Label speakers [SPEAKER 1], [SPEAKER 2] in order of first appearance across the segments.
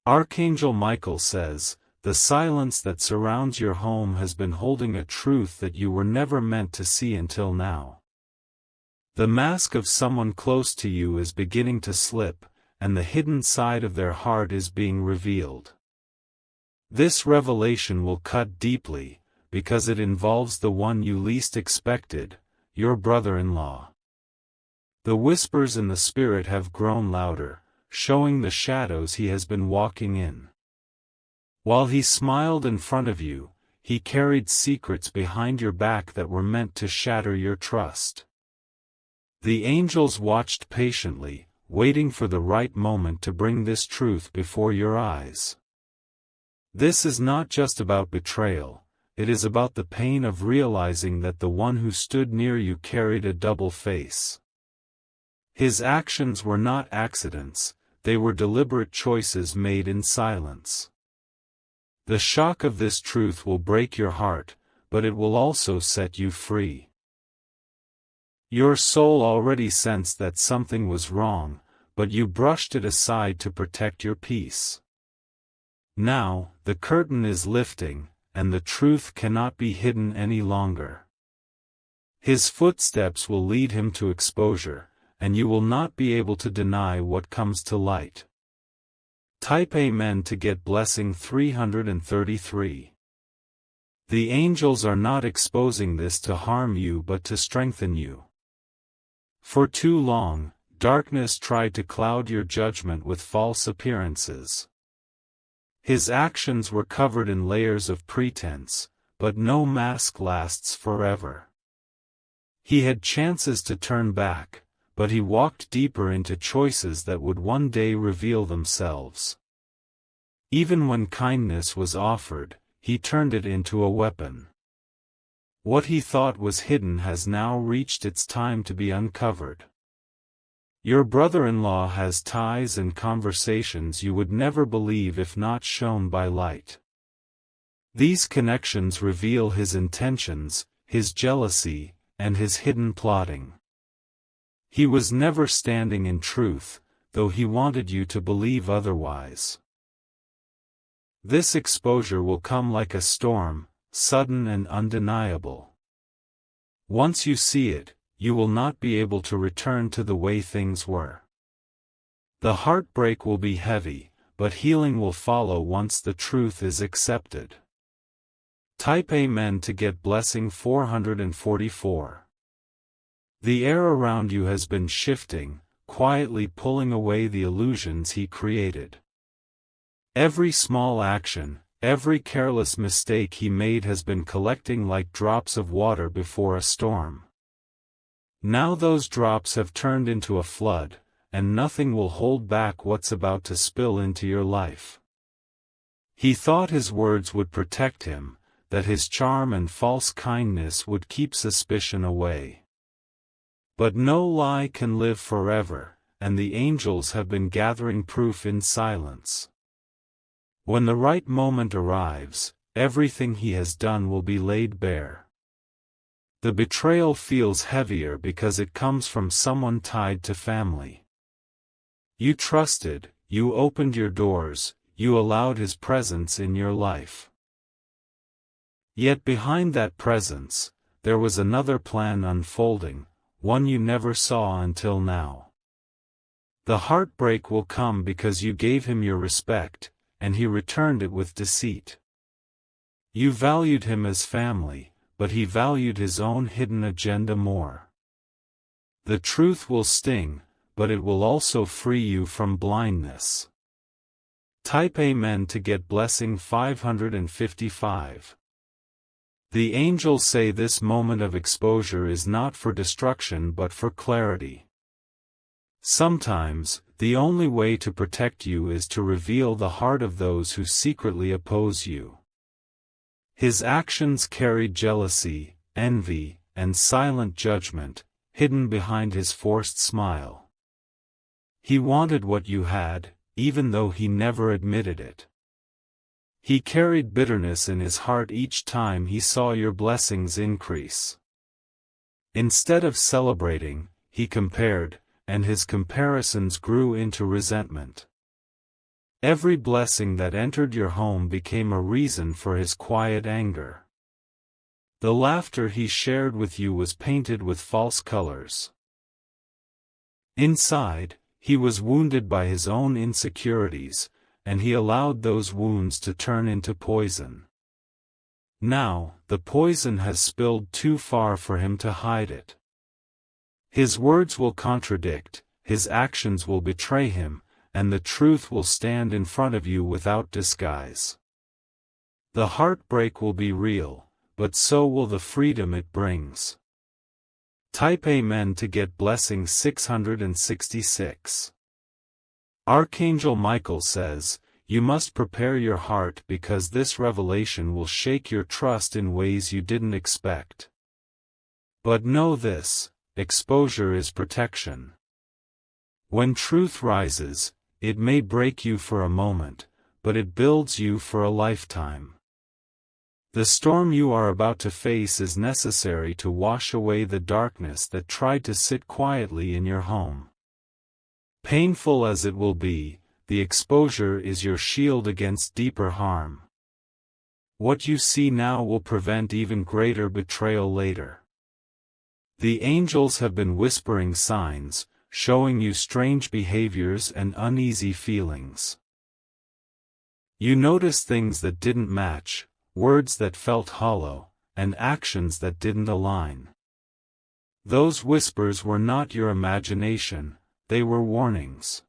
[SPEAKER 1] Archangel Michael says, "The silence that surrounds your home has been holding a truth that you were never meant to see until now." The mask of someone close to you is beginning to slip, and the hidden side of their heart is being revealed. This revelation will cut deeply, because it involves the one you least expected, your brother-in-law. The whispers in the spirit have grown louder, showing the shadows he has been walking in. While he smiled in front of you, he carried secrets behind your back that were meant to shatter your trust. The angels watched patiently, waiting for the right moment to bring this truth before your eyes. This is not just about betrayal, it is about the pain of realizing that the one who stood near you carried a double face. His actions were not accidents, they were deliberate choices made in silence. The shock of this truth will break your heart, but it will also set you free. Your soul already sensed that something was wrong, but you brushed it aside to protect your peace. Now, the curtain is lifting, and the truth cannot be hidden any longer. His footsteps will lead him to exposure, and you will not be able to deny what comes to light. Type Amen to get blessing 333. The angels are not exposing this to harm you but to strengthen you. For too long, darkness tried to cloud your judgment with false appearances. His actions were covered in layers of pretense, but no mask lasts forever. He had chances to turn back, but he walked deeper into choices that would one day reveal themselves. Even when kindness was offered, he turned it into a weapon. What he thought was hidden has now reached its time to be uncovered. Your brother-in-law has ties and conversations you would never believe if not shown by light. These connections reveal his intentions, his jealousy, and his hidden plotting. He was never standing in truth, though he wanted you to believe otherwise. This exposure will come like a storm, sudden and undeniable. Once you see it, you will not be able to return to the way things were. The heartbreak will be heavy, but healing will follow once the truth is accepted. Type Amen to get blessing 444. The air around you has been shifting, quietly pulling away the illusions he created. Every small action, every careless mistake he made has been collecting like drops of water before a storm. Now those drops have turned into a flood, and nothing will hold back what's about to spill into your life. He thought his words would protect him, that his charm and false kindness would keep suspicion away. But no lie can live forever, and the angels have been gathering proof in silence. When the right moment arrives, everything he has done will be laid bare. The betrayal feels heavier because it comes from someone tied to family. You trusted, you opened your doors, you allowed his presence in your life. Yet behind that presence, there was another plan unfolding, one you never saw until now. The heartbreak will come because you gave him your respect, and he returned it with deceit. You valued him as family, but he valued his own hidden agenda more. The truth will sting, but it will also free you from blindness. Type Amen to get blessing 555. The angels say this moment of exposure is not for destruction but for clarity. Sometimes, the only way to protect you is to reveal the heart of those who secretly oppose you. His actions carried jealousy, envy, and silent judgment, hidden behind his forced smile. He wanted what you had, even though he never admitted it. He carried bitterness in his heart each time he saw your blessings increase. Instead of celebrating, he compared, and his comparisons grew into resentment. Every blessing that entered your home became a reason for his quiet anger. The laughter he shared with you was painted with false colors. Inside, he was wounded by his own insecurities, and he allowed those wounds to turn into poison. Now, the poison has spilled too far for him to hide it. His words will contradict, his actions will betray him, and the truth will stand in front of you without disguise. The heartbreak will be real, but so will the freedom it brings. Type Amen to get blessing 666. Archangel Michael says, you must prepare your heart because this revelation will shake your trust in ways you didn't expect. But know this, exposure is protection. When truth rises, it may break you for a moment, but it builds you for a lifetime. The storm you are about to face is necessary to wash away the darkness that tried to sit quietly in your home. Painful as it will be, the exposure is your shield against deeper harm. What you see now will prevent even greater betrayal later. The angels have been whispering signs, showing you strange behaviors and uneasy feelings. You notice things that didn't match, words that felt hollow, and actions that didn't align. Those whispers were not your imagination, they were warnings.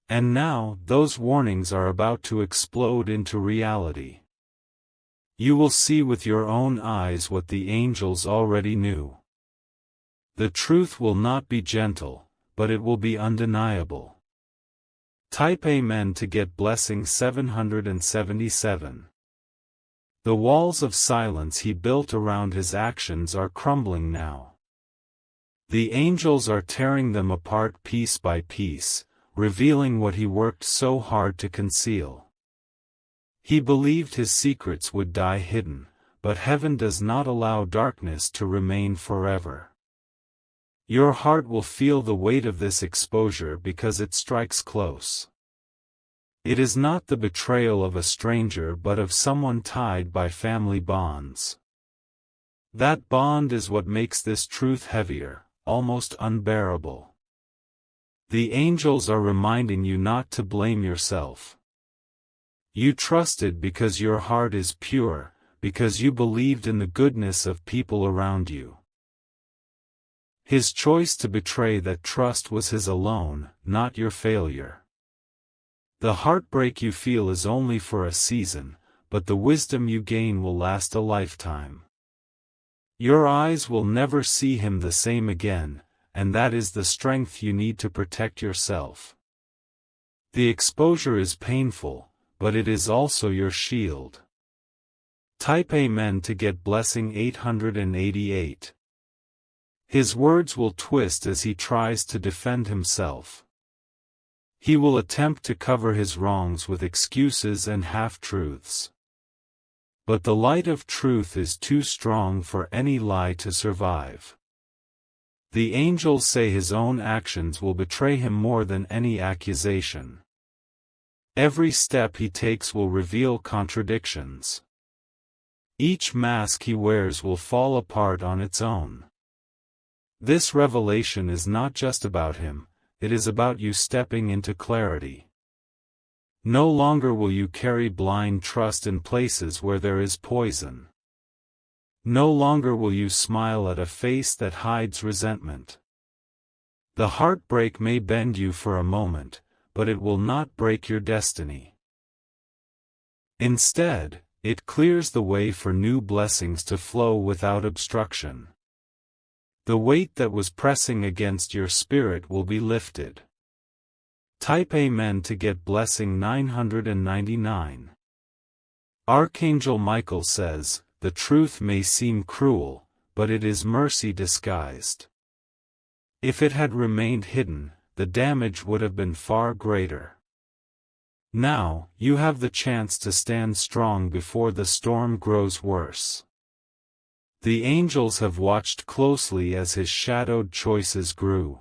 [SPEAKER 1] And now, those warnings are about to explode into reality. You will see with your own eyes what the angels already knew. The truth will not be gentle, but it will be undeniable. Type Amen to get blessing 777. The walls of silence he built around his actions are crumbling now. The angels are tearing them apart piece by piece, revealing what he worked so hard to conceal. He believed his secrets would die hidden, but heaven does not allow darkness to remain forever. Your heart will feel the weight of this exposure because it strikes close. It is not the betrayal of a stranger but of someone tied by family bonds. That bond is what makes this truth heavier, almost unbearable. The angels are reminding you not to blame yourself. You trusted because your heart is pure, because you believed in the goodness of people around you. His choice to betray that trust was his alone, not your failure. The heartbreak you feel is only for a season, but the wisdom you gain will last a lifetime. Your eyes will never see him the same again, and that is the strength you need to protect yourself. The exposure is painful, but it is also your shield. Type Amen to get blessing 888. His words will twist as he tries to defend himself. He will attempt to cover his wrongs with excuses and half-truths. But the light of truth is too strong for any lie to survive. The angels say his own actions will betray him more than any accusation. Every step he takes will reveal contradictions. Each mask he wears will fall apart on its own. This revelation is not just about him, it is about you stepping into clarity. No longer will you carry blind trust in places where there is poison. No longer will you smile at a face that hides resentment. The heartbreak may bend you for a moment, but it will not break your destiny. Instead, it clears the way for new blessings to flow without obstruction. The weight that was pressing against your spirit will be lifted. Type Amen to get blessing 999. Archangel Michael says, the truth may seem cruel, but it is mercy disguised. If it had remained hidden, the damage would have been far greater. Now, you have the chance to stand strong before the storm grows worse. The angels have watched closely as his shadowed choices grew.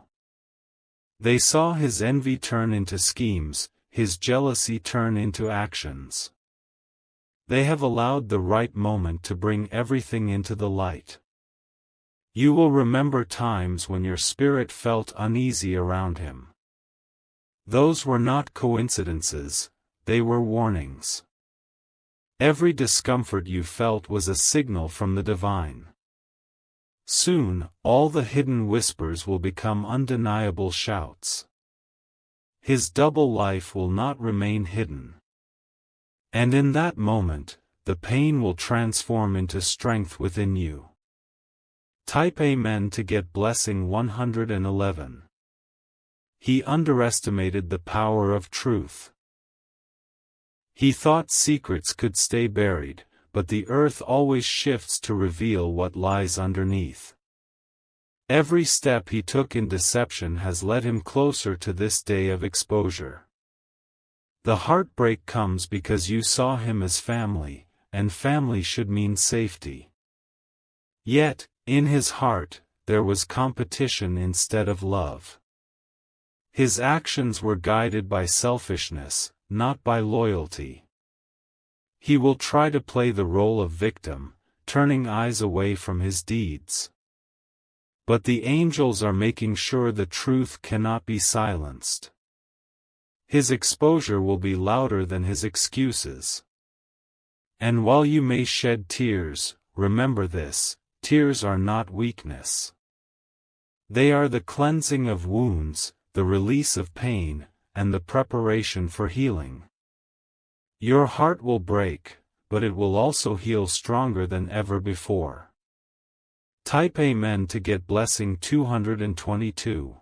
[SPEAKER 1] They saw his envy turn into schemes, his jealousy turn into actions. They have allowed the right moment to bring everything into the light. You will remember times when your spirit felt uneasy around him. Those were not coincidences, they were warnings. Every discomfort you felt was a signal from the divine. Soon, all the hidden whispers will become undeniable shouts. His double life will not remain hidden. And in that moment, the pain will transform into strength within you. Type Amen to get blessing 111. He underestimated the power of truth. He thought secrets could stay buried, but the earth always shifts to reveal what lies underneath. Every step he took in deception has led him closer to this day of exposure. The heartbreak comes because you saw him as family, and family should mean safety. Yet, in his heart, there was competition instead of love. His actions were guided by selfishness, not by loyalty. He will try to play the role of victim, turning eyes away from his deeds. But the angels are making sure the truth cannot be silenced. His exposure will be louder than his excuses. And while you may shed tears, remember this: tears are not weakness. They are the cleansing of wounds, the release of pain, and the preparation for healing. Your heart will break, but it will also heal stronger than ever before. Type Amen to get blessing 222.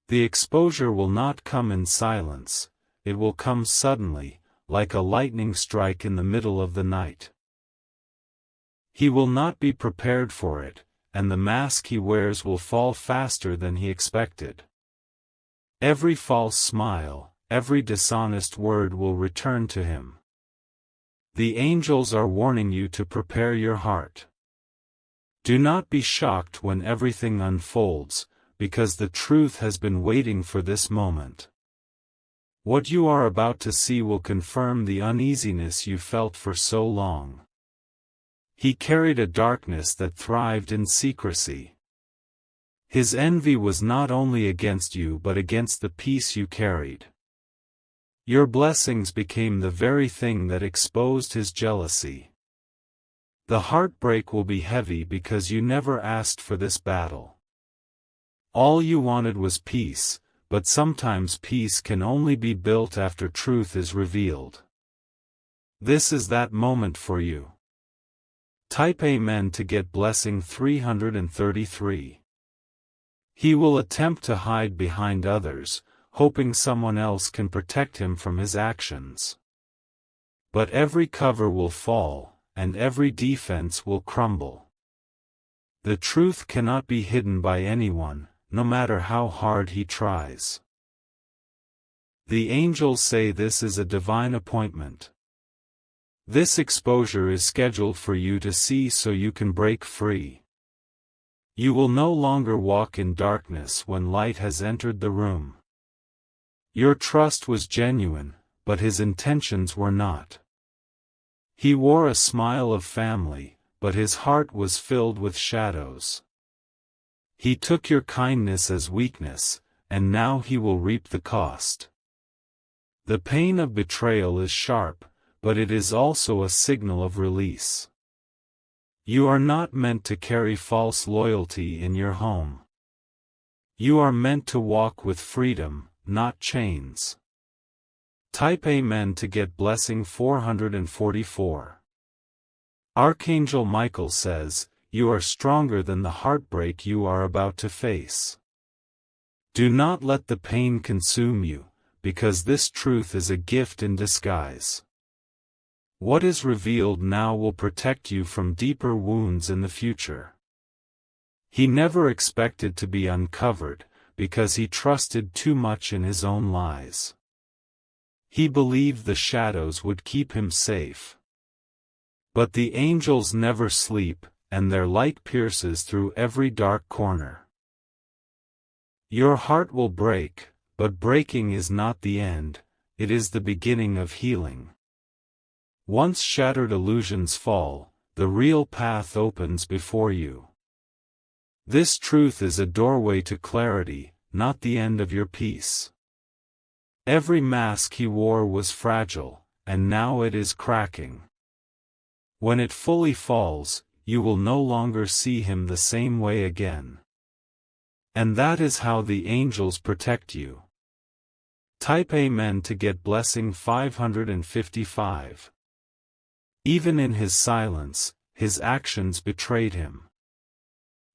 [SPEAKER 1] The exposure will not come in silence, it will come suddenly, like a lightning strike in the middle of the night. He will not be prepared for it, and the mask he wears will fall faster than he expected. Every false smile, every dishonest word will return to him. The angels are warning you to prepare your heart. Do not be shocked when everything unfolds, because the truth has been waiting for this moment. What you are about to see will confirm the uneasiness you felt for so long. He carried a darkness that thrived in secrecy. His envy was not only against you but against the peace you carried. Your blessings became the very thing that exposed his jealousy. The heartbreak will be heavy because you never asked for this battle. All you wanted was peace, but sometimes peace can only be built after truth is revealed. This is that moment for you. Type Amen to get blessing 333. He will attempt to hide behind others, hoping someone else can protect him from his actions. But every cover will fall, and every defense will crumble. The truth cannot be hidden by anyone, no matter how hard he tries. The angels say this is a divine appointment. This exposure is scheduled for you to see so you can break free. You will no longer walk in darkness when light has entered the room. Your trust was genuine, but his intentions were not. He wore a smile of family, but his heart was filled with shadows. He took your kindness as weakness, and now he will reap the cost. The pain of betrayal is sharp, but it is also a signal of release. You are not meant to carry false loyalty in your home. You are meant to walk with freedom, not chains. Type Amen to get blessing 444. Archangel Michael says, you are stronger than the heartbreak you are about to face. Do not let the pain consume you, because this truth is a gift in disguise. What is revealed now will protect you from deeper wounds in the future. He never expected to be uncovered, because he trusted too much in his own lies. He believed the shadows would keep him safe. But the angels never sleep, and their light pierces through every dark corner. Your heart will break, but breaking is not the end, it is the beginning of healing. Once shattered illusions fall, the real path opens before you. This truth is a doorway to clarity, not the end of your peace. Every mask he wore was fragile, and now it is cracking. When it fully falls, you will no longer see him the same way again. And that is how the angels protect you. Type Amen to get blessing 555. Even in his silence, his actions betrayed him.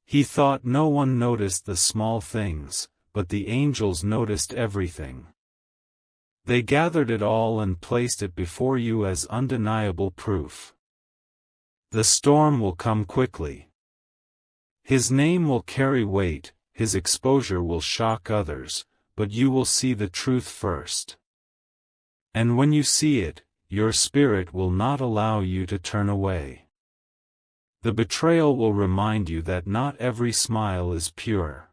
[SPEAKER 1] He thought no one noticed the small things, but the angels noticed everything. They gathered it all and placed it before you as undeniable proof. The storm will come quickly. His name will carry weight, his exposure will shock others, but you will see the truth first. And when you see it, your spirit will not allow you to turn away. The betrayal will remind you that not every smile is pure.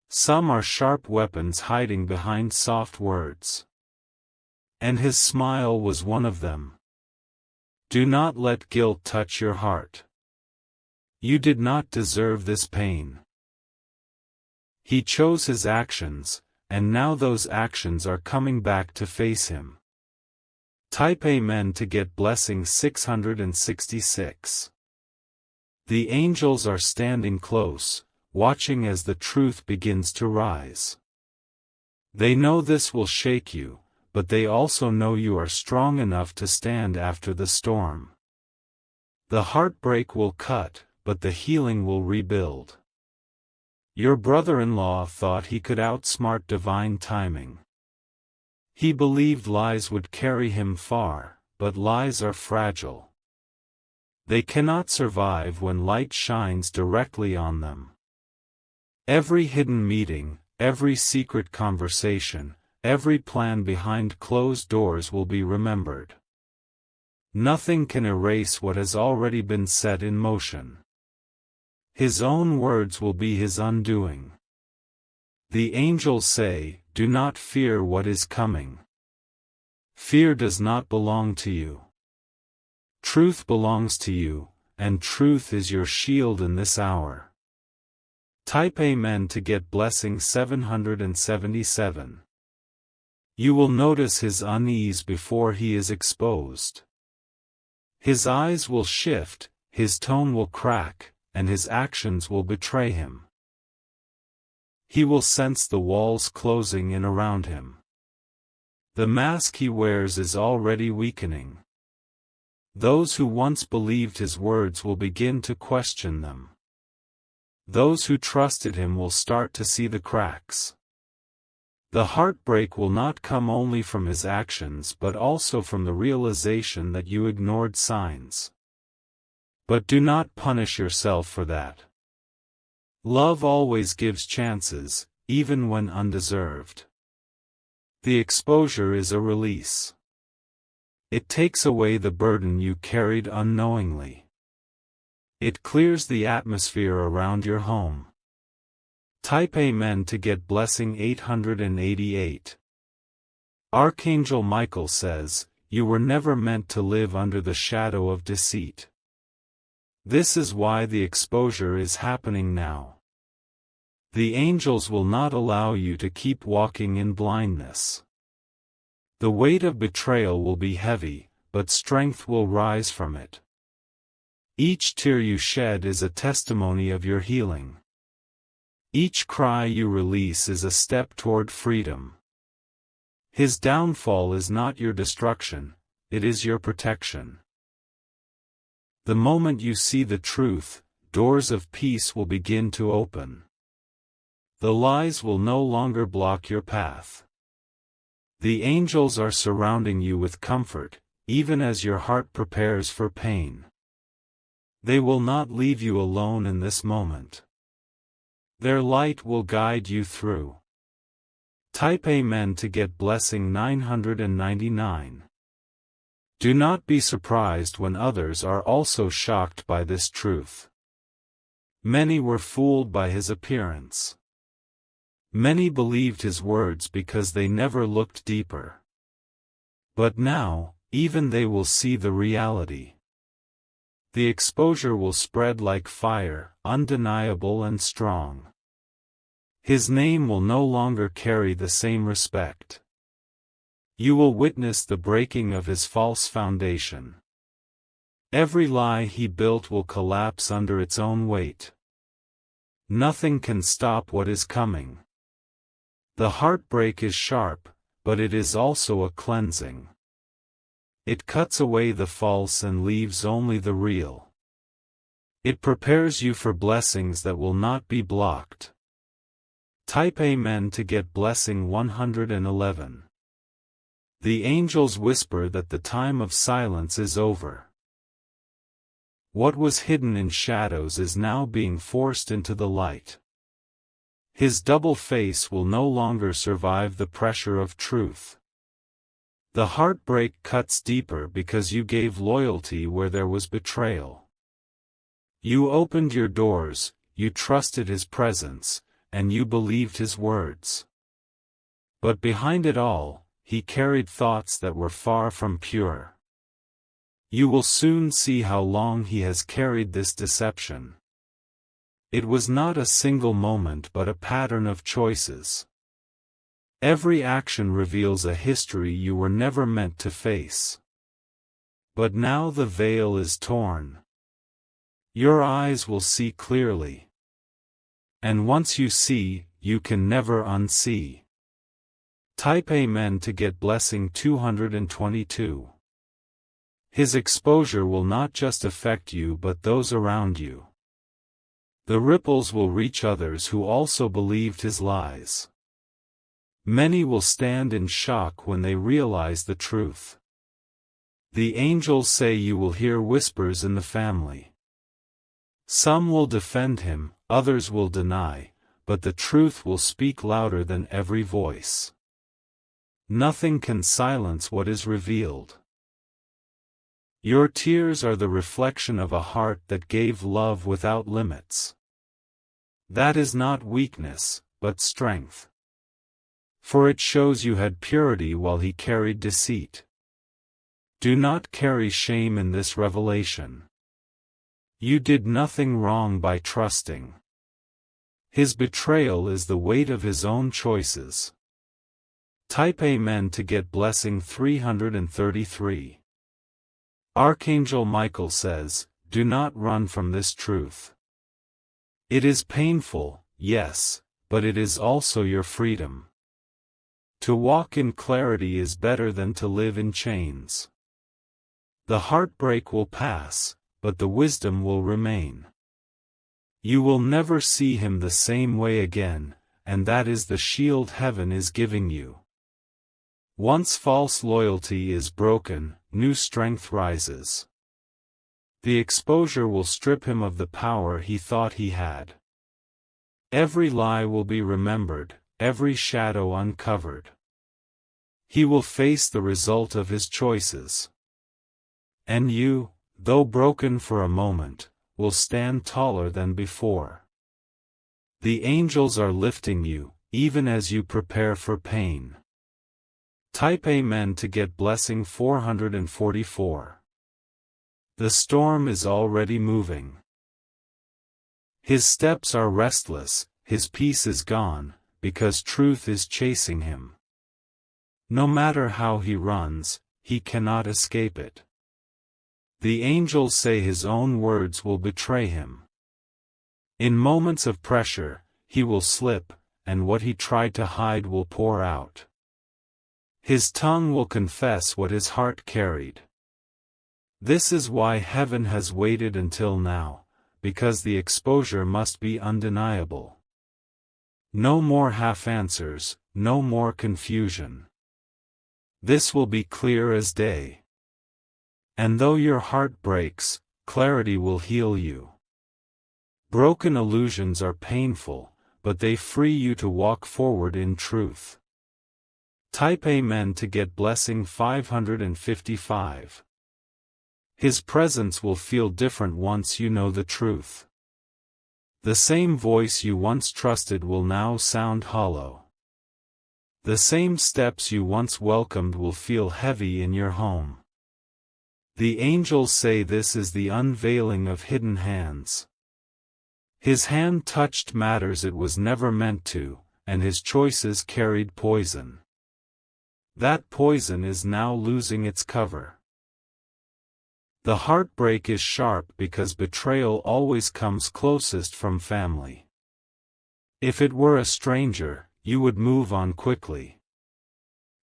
[SPEAKER 1] Some are sharp weapons hiding behind soft words. And his smile was one of them. Do not let guilt touch your heart. You did not deserve this pain. He chose his actions, and now those actions are coming back to face him. Type Amen to get blessing 666. The angels are standing close, watching as the truth begins to rise. They know this will shake you, but they also know you are strong enough to stand after the storm. The heartbreak will cut, but the healing will rebuild. Your brother-in-law thought he could outsmart divine timing. He believed lies would carry him far, but lies are fragile. They cannot survive when light shines directly on them. Every hidden meeting, every secret conversation, every plan behind closed doors will be remembered. Nothing can erase what has already been set in motion. His own words will be his undoing. The angels say, do not fear what is coming. Fear does not belong to you. Truth belongs to you, and truth is your shield in this hour. Type Amen to get blessing 777. You will notice his unease before he is exposed. His eyes will shift, his tone will crack, and his actions will betray him. He will sense the walls closing in around him. The mask he wears is already weakening. Those who once believed his words will begin to question them. Those who trusted him will start to see the cracks. The heartbreak will not come only from his actions but also from the realization that you ignored signs. But do not punish yourself for that. Love always gives chances, even when undeserved. The exposure is a release. It takes away the burden you carried unknowingly. It clears the atmosphere around your home. Type Amen to get blessing 888. Archangel Michael says, you were never meant to live under the shadow of deceit. This is why the exposure is happening now. The angels will not allow you to keep walking in blindness. The weight of betrayal will be heavy, but strength will rise from it. Each tear you shed is a testimony of your healing. Each cry you release is a step toward freedom. His downfall is not your destruction, it is your protection. The moment you see the truth, doors of peace will begin to open. The lies will no longer block your path. The angels are surrounding you with comfort, even as your heart prepares for pain. They will not leave you alone in this moment. Their light will guide you through. Type Amen to get blessing 999. Do not be surprised when others are also shocked by this truth. Many were fooled by his appearance. Many believed his words because they never looked deeper. But now, even they will see the reality. The exposure will spread like fire, undeniable and strong. His name will no longer carry the same respect. You will witness the breaking of his false foundation. Every lie he built will collapse under its own weight. Nothing can stop what is coming. The heartbreak is sharp, but it is also a cleansing. It cuts away the false and leaves only the real. It prepares you for blessings that will not be blocked. Type Amen to get blessing 111. The angels whisper that the time of silence is over. What was hidden in shadows is now being forced into the light. His double face will no longer survive the pressure of truth. The heartbreak cuts deeper because you gave loyalty where there was betrayal. You opened your doors, you trusted his presence, and you believed his words. But behind it all, he carried thoughts that were far from pure. You will soon see how long he has carried this deception. It was not a single moment but a pattern of choices. Every action reveals a history you were never meant to face. But now the veil is torn. Your eyes will see clearly. And once you see, you can never unsee. Type Amen to get blessing 222. His exposure will not just affect you but those around you. The ripples will reach others who also believed his lies. Many will stand in shock when they realize the truth. The angels say you will hear whispers in the family. Some will defend him, others will deny, but the truth will speak louder than every voice. Nothing can silence what is revealed. Your tears are the reflection of a heart that gave love without limits. That is not weakness, but strength. For it shows you had purity while he carried deceit. Do not carry shame in this revelation. You did nothing wrong by trusting. His betrayal is the weight of his own choices. Type Amen to get blessing 333. Archangel Michael says, do not run from this truth. It is painful, yes, but it is also your freedom. To walk in clarity is better than to live in chains. The heartbreak will pass, but the wisdom will remain. You will never see him the same way again, and that is the shield heaven is giving you. Once false loyalty is broken, new strength rises. The exposure will strip him of the power he thought he had. Every lie will be remembered, every shadow uncovered. He will face the result of his choices. And you, though broken for a moment, will stand taller than before. The angels are lifting you, even as you prepare for pain. Type Amen to get blessing 444. The storm is already moving. His steps are restless, his peace is gone, because truth is chasing him. No matter how he runs, he cannot escape it. The angels say his own words will betray him. In moments of pressure, he will slip, and what he tried to hide will pour out. His tongue will confess what his heart carried. This is why heaven has waited until now, because the exposure must be undeniable. No more half answers, no more confusion. This will be clear as day. And though your heart breaks, clarity will heal you. Broken illusions are painful, but they free you to walk forward in truth. Type Amen to get blessing 555. His presence will feel different once you know the truth. The same voice you once trusted will now sound hollow. The same steps you once welcomed will feel heavy in your home. The angels say this is the unveiling of hidden hands. His hand touched matters it was never meant to, and his choices carried poison. That poison is now losing its cover. The heartbreak is sharp because betrayal always comes closest from family. If it were a stranger, you would move on quickly.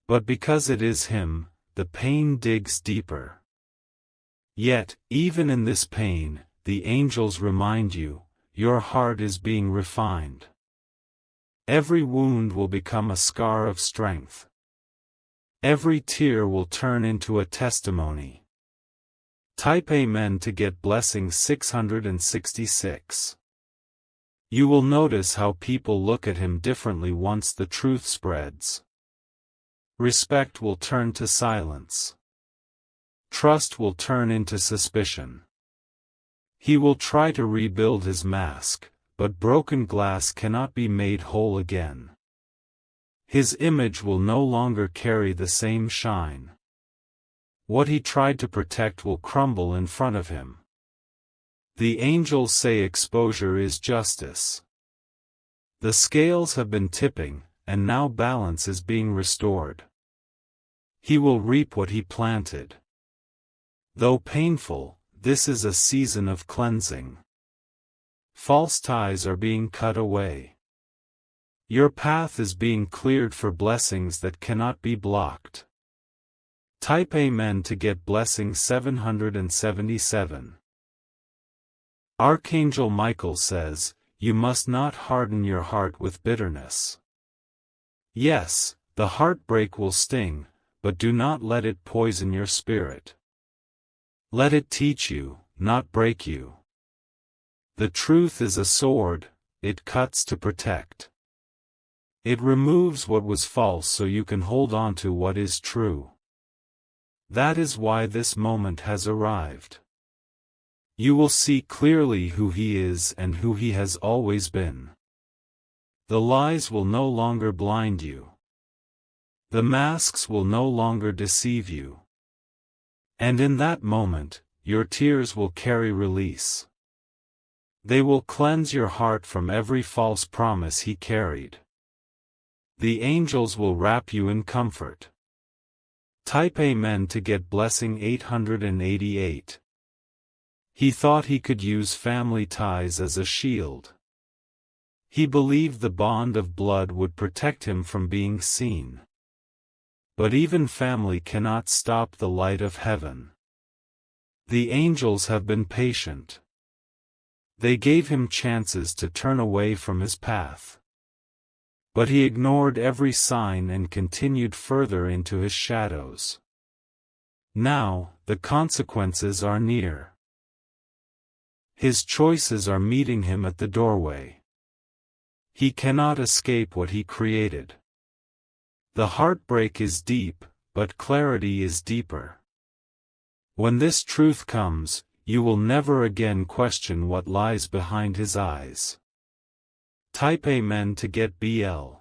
[SPEAKER 1] But because it is him, the pain digs deeper. Yet, even in this pain, the angels remind you, your heart is being refined. Every wound will become a scar of strength. Every tear will turn into a testimony. Type Amen to get blessing 666. You will notice how people look at him differently once the truth spreads. Respect will turn to silence. Trust will turn into suspicion. He will try to rebuild his mask, but broken glass cannot be made whole again. His image will no longer carry the same shine. What he tried to protect will crumble in front of him. The angels say exposure is justice. The scales have been tipping, and now balance is being restored. He will reap what he planted. Though painful, this is a season of cleansing. False ties are being cut away. Your path is being cleared for blessings that cannot be blocked. Type Amen to get blessing 777. Archangel Michael says, you must not harden your heart with bitterness. Yes, the heartbreak will sting, but do not let it poison your spirit. Let it teach you, not break you. The truth is a sword, it cuts to protect. It removes what was false so you can hold on to what is true. That is why this moment has arrived. You will see clearly who he is and who he has always been. The lies will no longer blind you. The masks will no longer deceive you. And in that moment, your tears will carry release. They will cleanse your heart from every false promise he carried. The angels will wrap you in comfort. Type Amen to get blessing 888. He thought he could use family ties as a shield. He believed the bond of blood would protect him from being seen. But even family cannot stop the light of heaven. The angels have been patient. They gave him chances to turn away from his path. But he ignored every sign and continued further into his shadows. Now, the consequences are near. His choices are meeting him at the doorway. He cannot escape what he created. The heartbreak is deep, but clarity is deeper. When this truth comes, you will never again question what lies behind his eyes. Type Amen to get BL.